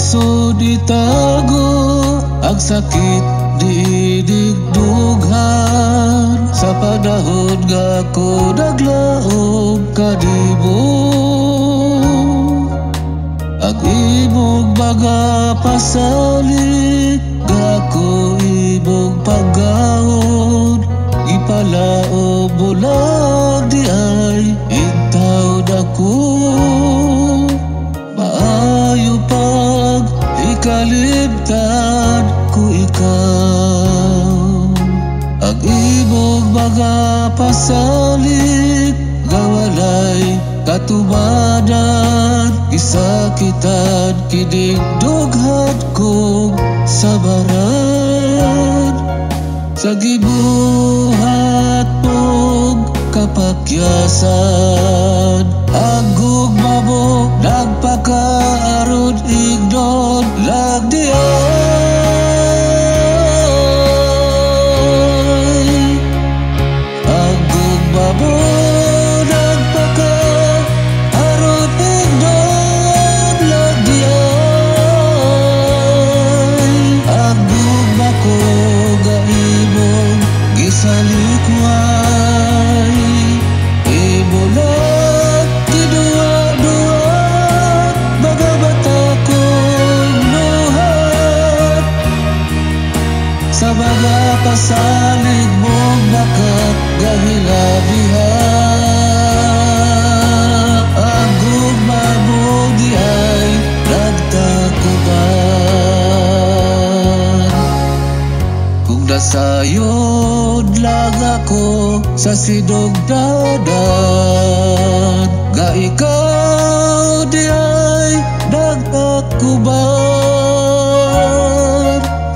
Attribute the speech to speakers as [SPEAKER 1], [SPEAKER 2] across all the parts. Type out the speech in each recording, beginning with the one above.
[SPEAKER 1] lisod itago, ang sakit di digdughan. Sa panahon nga ko naglaog kanimo, ang imong mga pasalig nga ko imong paggaon. Ipalaom mo lang di ay intaw na ko, maayo pag ikalimtan ko ikaw. Ang imong mga pasalig nga walay katumanan, gisakitan kining dughan kong sabaran. Sa gibuhat mong kapakyasan, ang gugma mo nagpakaaron ignon lang di ay. Ang gugma mo nagpakaaron ignon lang di ay. Ang gugma ko gisalikway, imo lang gidua-dua mga mata kong luhat. Sa mga pasalig mong bakat gahilabihan, ang gugma mo di ay nagtakuban. Kung nasayod lang ako sa sinugdanan, nga ikaw di ay nagtakuban.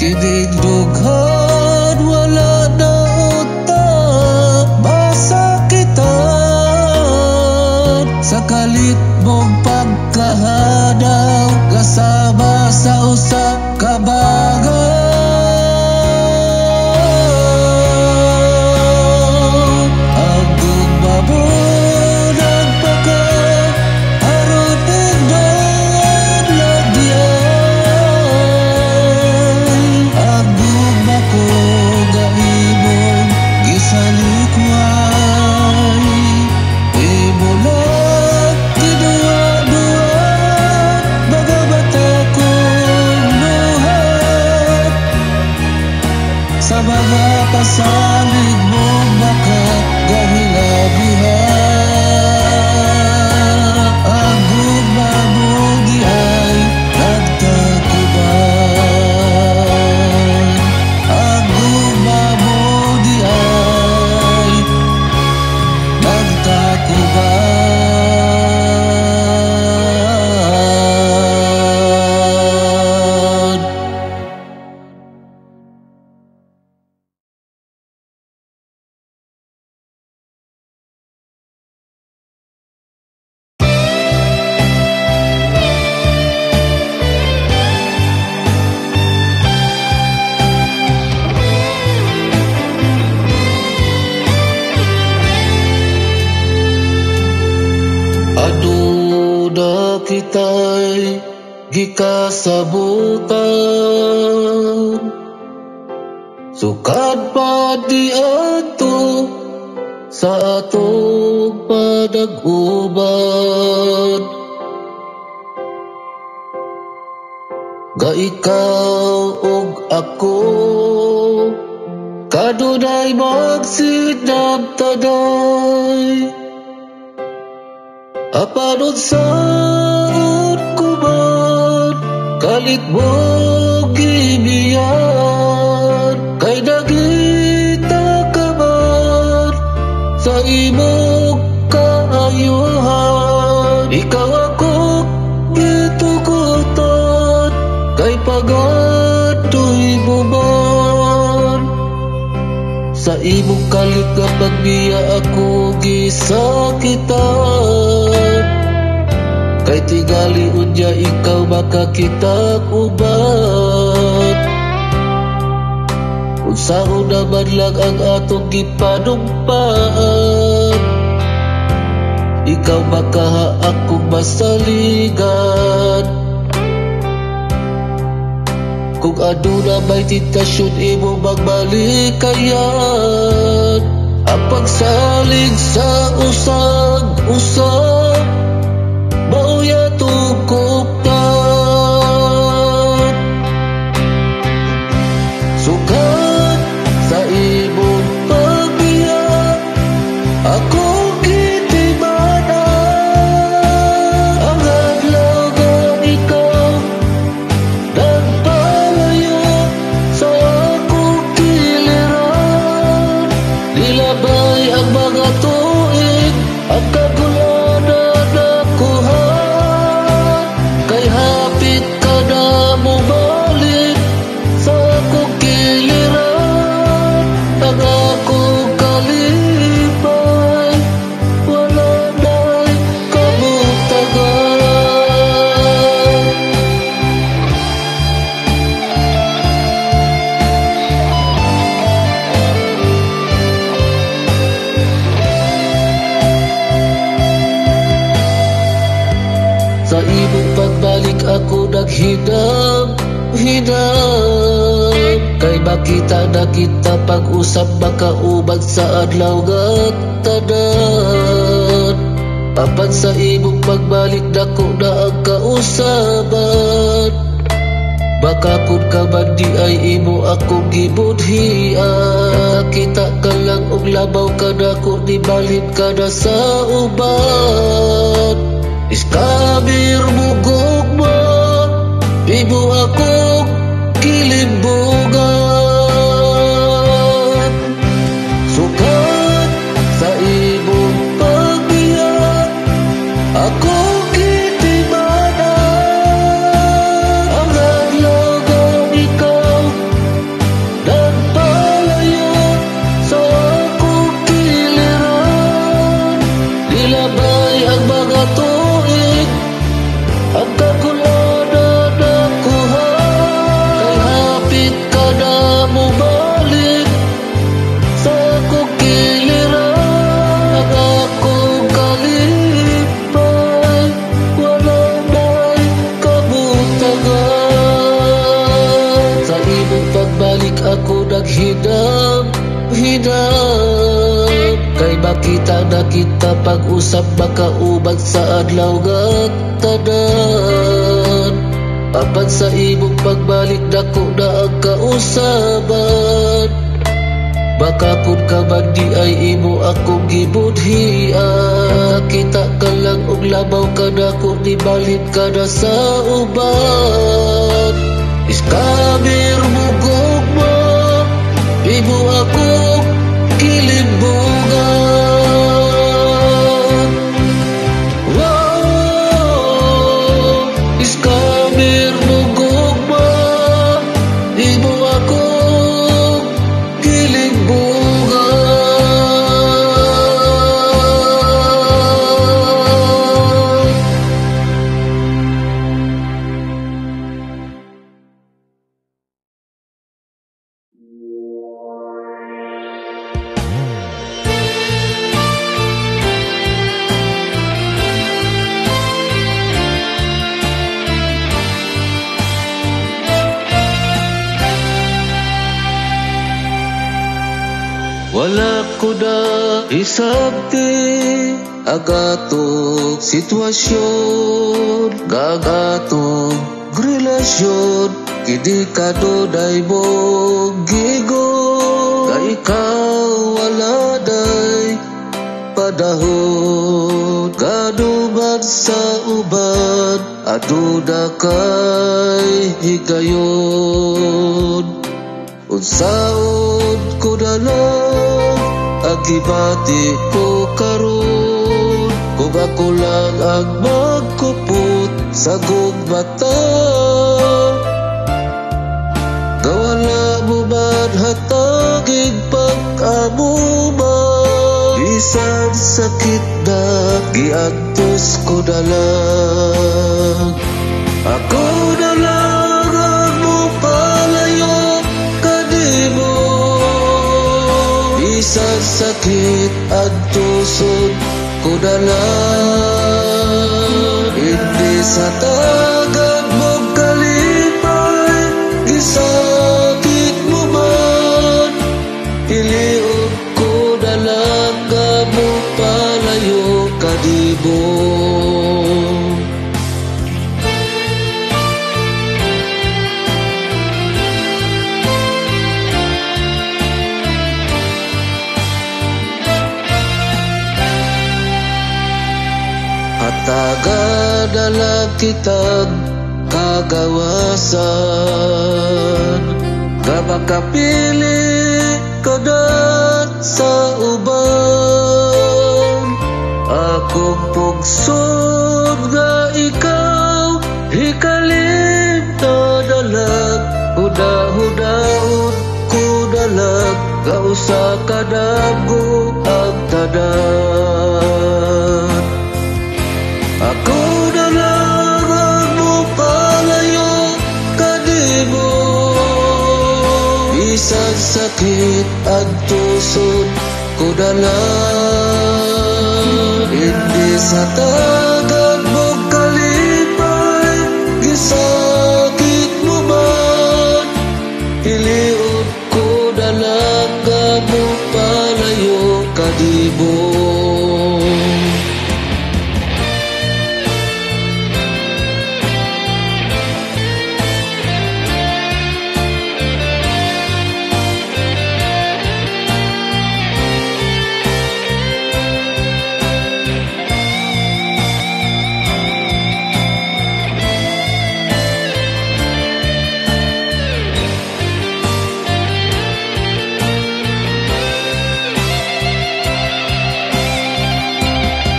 [SPEAKER 1] Kining dughan wala na utak masakitan, sa kalit mong pagkahanaw kasama sa usa ka bagay. Sa mga pasalig mong bakat gahilabihan, ang gugma mo di ay nagtakuban. Ang gugma mo di ay nagtakuban. Aduna kita'y gikasabutan, sukad pa di ato sa atong panag-uban. Ga ikaw ug ako kadunay magsinabtanay, apan unsaon ko man kalit mo gibiyan. Kay nakita ka man sa imong kaayuhan, ikaw ako gitugutan kay pagatoy mo man. Sa imong kalit nga pagbiya ako gisakitan, kay tingali unya ikaw makakita uban. Unsaon naman lang ang atong gipanumpaan, ikaw makaha akong masaligan. Kung aduna may titasyon imo magbalik kayan. Ang pagsalig sa usag-usag mauya tukop na. Sukat sa imong pagbiya ako gitimana. Ang adlaw nga ikaw nagpalayo sa akong kiliran. Nilabay ang mga tuig, ang kagulanan nakuhan. Kay hapit ka na bumalik sa akong kiliran. Ang akong kalipay wala na'y kabutagan. Sa imong pagbalik ako naghidam kay makita na kita pag-usap makaubag sa adlaw nga tanan. Apan sa imong pagbalik dako na ang kausaban. Baka kung ka man di ay imo akong gibudhiya. Kita ka lang og labaw ka na kung nibalik ka na sa uban. Iskabir mo gugma, imo akong kilibugan. Sukat sa imong pagbiya ako gitimana. Ang adlaw nga ikaw nagpalayo sa akong kiliran. Nilabay ang mga tuig, ang kagulanan nakuhan. Kay hapit ka na bumalik sa akong kiliran. Ang akong kalipay wala na'y kabutagan. Sa imong pagbalik ako naghidam kay makita na kita pag-usap makaubag sa adlaw nga tanan. Apan sa imong pagbalik dako na ang kausaban. Baka kung ka man di ay imo akong gibudhiya. Kita ka lang og labaw ka na kung nibalik ka na sa uban. Iskabir mo gugma, imo akong kilibugan. Wow, iskabir mo gugma, imo akong kilibugan. Wala ko na isabti agatong sitwasyon, gagatong relasyon. Kini ka dunay mong gigon, ka ikaw wala na'y panahon. Kanuman sa uban, aduna kay higayon. Unsaon ko na lang ang gibati ko karon. Kung ako lang ang magkupot sa gugmata, gawala mo man hatagig pag-amuma. Bisan sakit na giantos ko na lang. Ako na lang ang mupalayo kanimo. Bisan sakit antuson ko na lang. Hindi sa tagad mong kalipay, kadibo. Hataga dala kitag kagawasan, kabakapili kadat sa uban. Akong pugsod nga ikaw hikalim na dalag, huda-hudaon ko dalag, kausa kadabgo ang tanan. Ako dalagan mo palayo kadibo, bisan sakit ang tusod ko dalag. Hindi sa tagad mo kalipay, gisakit mo man, iliod ko dalagan mo palayo kadibo.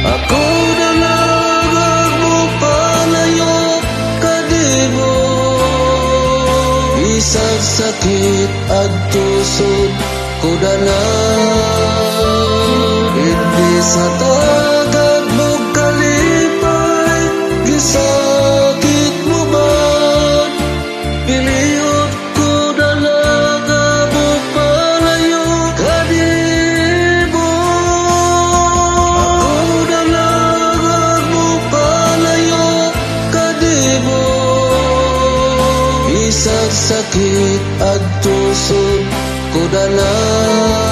[SPEAKER 1] Ako dalagan mo palayo kadibo, bisan sakit ang tusod ko dalag. Hindi sa tagad mo kalipay, gisakit mo man, piliot ko dalagan mo palayo kadibo. Bisan sakit ang tusod ko dalag.